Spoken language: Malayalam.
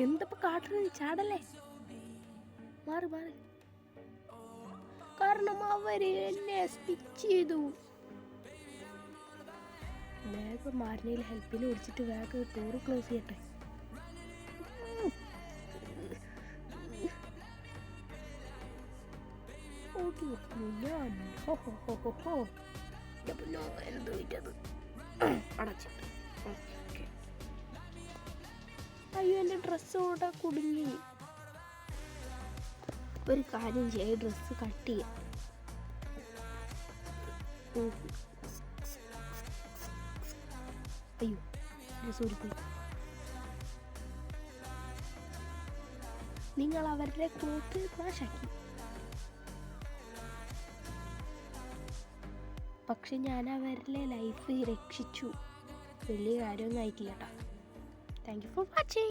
എന്തപ്പോ കാട്ടുന്നത്? ചാടല്ലേ, മാറി മാറി. കാരണം അവര് എന്നെ സ്റ്റിച്ച് ചെയ്തു. വേഗം മാറിനയിൽ ഹെൽപ്പിന് വിളിച്ചിട്ട് വേഗം ഡോറ് ക്ലോസ് ചെയ്യട്ടെ. ഞാൻ എന്ത് വിറ്റത് അടച്ചിട്ട്. അയ്യോ, എൻ്റെ ഡ്രസ്സ് ഓടാ കുടുങ്ങി. ഒരു കാര്യം ചെയ്യാം, ഡ്രസ്സ് കട്ട് ചെയ്യാം. അയ്യോ, ഡ്രസ്സ് ഓടിപ്പോയി. നിങ്ങൾ അവരുടെ ക്ലോത്ത് നാശാക്കി. പക്ഷെ ഞാൻ അവരുടെ ലൈഫ് രക്ഷിച്ചു. വലിയ കാര്യമൊന്നും ആയിട്ടില്ല കേട്ടോ. Thank you for watching.